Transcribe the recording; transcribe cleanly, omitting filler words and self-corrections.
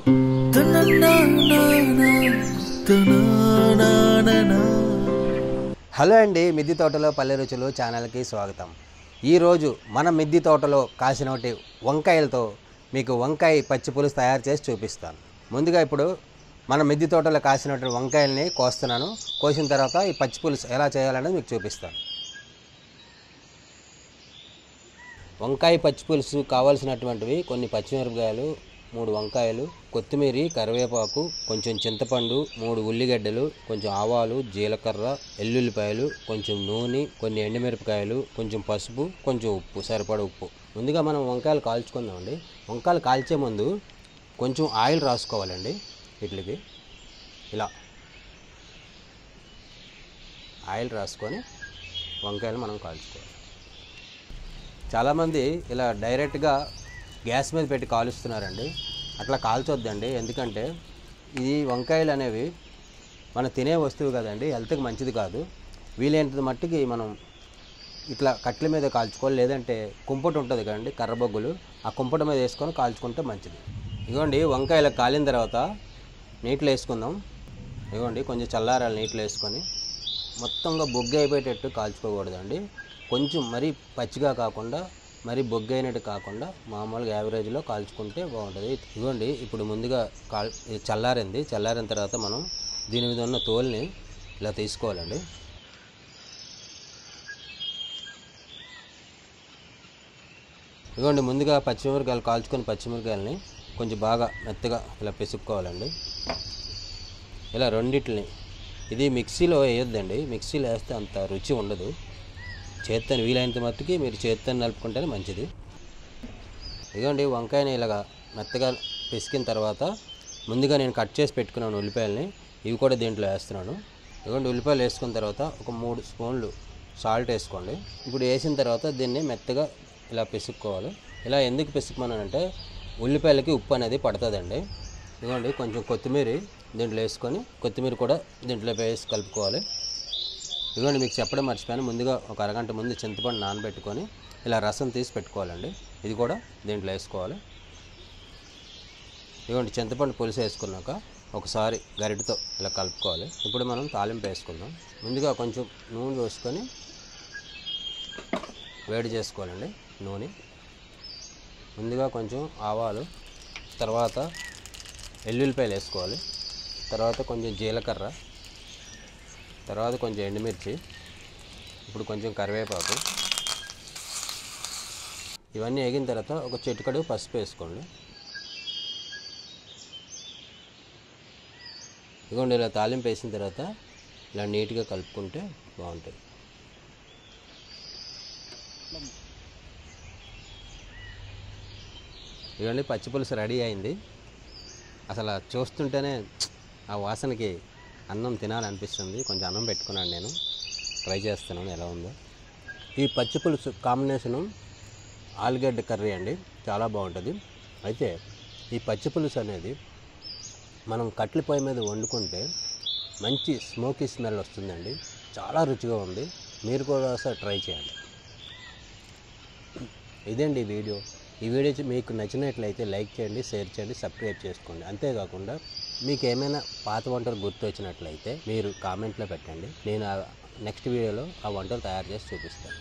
Hello అండి, మిద్దె తోటలో పల్లె రుచులు ఛానల్కి స్వాగతం. ఈరోజు మన మిద్దె తోటలో కాసినోటి వంకాయలతో మీకు వంకాయ పచ్చి పులుసు తయారు చేసి చూపిస్తాను. ముందుగా ఇప్పుడు మన మిద్దె తోటలో కాసినటువంటి వంకాయల్ని కోస్తున్నాను. కోసిన తర్వాత ఈ పచ్చి పులుసు ఎలా చేయాలనేది మీకు చూపిస్తాను. వంకాయ పచ్చి పులుసు కావాల్సినటువంటివి కొన్ని పచ్చిమిరపకాయలు, 3 వంకాయలు, కొత్తిమీర, కరివేపాకు, కొంచెం చింతపండు, 3 ఉల్లిగడ్డలు, కొంచెం ఆవాలు, జీలకర్ర, ఎల్లుల్లిపాయలు, కొంచెం నూనె, కొన్ని ఎండుమిరపకాయలు, కొంచెం పసుపు, కొంచెం ఉప్పు, సరిపడ ఉప్పు. ముందుగా మనం వంకాయలు కాల్చుకుందామండి. వంకాయలు కాల్చే ముందు కొంచెం ఆయిల్ రాసుకోవాలండి. వీటికి ఇలా ఆయిల్ రాసుకొని వంకాయలు మనం కాల్చుకోవాలి. చాలామంది ఇలా డైరెక్ట్గా గ్యాస్ మీద పెట్టి కాలుస్తున్నారండి. అట్లా కాల్చొద్దండి. ఎందుకంటే ఈ వంకాయలు అనేవి మనం తినే వస్తువు కదండి, హెల్త్కి మంచిది కాదు. వీలైనంత మట్టికి మనం ఇట్లా కట్టెల మీద కాల్చుకోవాలి. లేదంటే కుంపటి ఉంటుంది కదండి, కర్రబొగ్గులు, ఆ కుంపటి మీద వేసుకొని కాల్చుకుంటే మంచిది. ఇదిగోండి వంకాయలు కాలిన తర్వాత నీటిలో వేసుకుందాం. ఇదిగోండి కొంచెం చల్లారాలి. నీటిలో వేసుకొని మొత్తంగా బొగ్గు అయిపోయేటట్టు కాల్చుకోకూడదండి. కొంచెం మరీ పచ్చిగా కాకుండా మరీ బొగ్గు అయినట్టు కాకుండా మామూలుగా యావరేజ్లో కాల్చుకుంటే బాగుంటుంది. ఇదిగోండి ఇప్పుడు ముందుగా చల్లారింది. చల్లారిన తర్వాత మనం దీని మీద ఉన్న తోలుని ఇలా తీసుకోవాలండి. ఇదిగోండి ముందుగా పచ్చిమిరపకాయలు కాల్చుకొని పచ్చిమిరపకాయలని కొంచెం బాగా మెత్తగా ఇలా పిసుక్కోవాలండి. ఇలా రెండిట్లని, ఇది మిక్సీలో వేయొద్దండి. మిక్సీలో వేస్తే అంత రుచి ఉండదు. చేత్తని వీలైనంత మట్టుకి మీరు చేత్తని నలుపుకుంటేనే మంచిది. ఇదిగోండి వంకాయని ఇలాగా మెత్తగా పిసికిన తర్వాత ముందుగా నేను కట్ చేసి పెట్టుకున్నాను ఉల్లిపాయలని, ఇవి కూడా దీంట్లో వేస్తున్నాను. ఇదిగోండి ఉల్లిపాయలు వేసుకున్న తర్వాత ఒక 3 స్పూన్లు సాల్ట్ వేసుకోండి. ఇప్పుడు వేసిన తర్వాత దీన్ని మెత్తగా ఇలా పిసుక్కోవాలి. ఇలా ఎందుకు పిసుకుమన్నానంటే ఉల్లిపాయలకి ఉప్పు అనేది పడుతుందండి. ఇదిగోండి కొంచెం కొత్తిమీర దీంట్లో వేసుకొని కొత్తిమీర కూడా దీంట్లో వేసి కలుపుకోవాలి. ఇదిగోండి మీకు చెప్పడం మర్చిపోయాను, ముందుగా ఒక అరగంట ముందు చింతపండు నానబెట్టుకొని ఇలా రసం తీసి పెట్టుకోవాలండి. ఇది కూడా దీంట్లో వేసుకోవాలి. ఇదిగోండి చింతపండు పులుసు వేసుకున్నాక ఒకసారి గరిటతో ఇలా కలుపుకోవాలి. ఇప్పుడు మనం తాలింపు వేసుకుందాం. ముందుగా కొంచెం నూనె వేసుకొని వేడి చేసుకోవాలండి. నూనె ముందుగా కొంచెం ఆవాలు, తర్వాత ఎల్లుల్లిపాయలు వేసుకోవాలి, తర్వాత కొంచెం జీలకర్ర, తర్వాత కొంచెం ఎండుమిర్చి, ఇప్పుడు కొంచెం కరివేపాకు. ఇవన్నీ వేగిన తర్వాత ఒక చిటికెడు పసుపు వేసుకోండి. ఇదిగోండి ఇలా తాలింపు వేసిన తర్వాత ఇలా నీట్గా కలుపుకుంటే బాగుంటుంది. ఇవన్నీ పచ్చి పులుసు రెడీ అయింది. అసలు చూస్తుంటేనే ఆ వాసనకి అన్నం తినాలనిపిస్తుంది. కొంచెం అన్నం పెట్టుకున్నాను, నేను ట్రై చేస్తున్నాను ఎలా ఉందో. ఈ పచ్చి పులుసు కాంబినేషను ఆలుగడ్డ కర్రీ అండి, చాలా బాగుంటుంది. అయితే ఈ పచ్చి పులుసు అనేది మనం కట్టెల పొయ్యి మీద వండుకుంటే మంచి స్మోకీ స్మెల్ వస్తుందండి. చాలా రుచిగా ఉంది. మీరు కూడా ఒకసారి ట్రై చేయండి. ఇదండి ఈ వీడియో మీకు నచ్చినట్లయితే లైక్ చేయండి, షేర్ చేయండి, సబ్స్క్రైబ్ చేసుకోండి. అంతేకాకుండా మీకు ఏమైనా పాత వంటలు గుర్తు వచ్చినట్లయితే మీరు కామెంట్లో పెట్టండి. నేను నెక్స్ట్ వీడియోలో ఆ వంటలు తయారు చేసి చూపిస్తాను.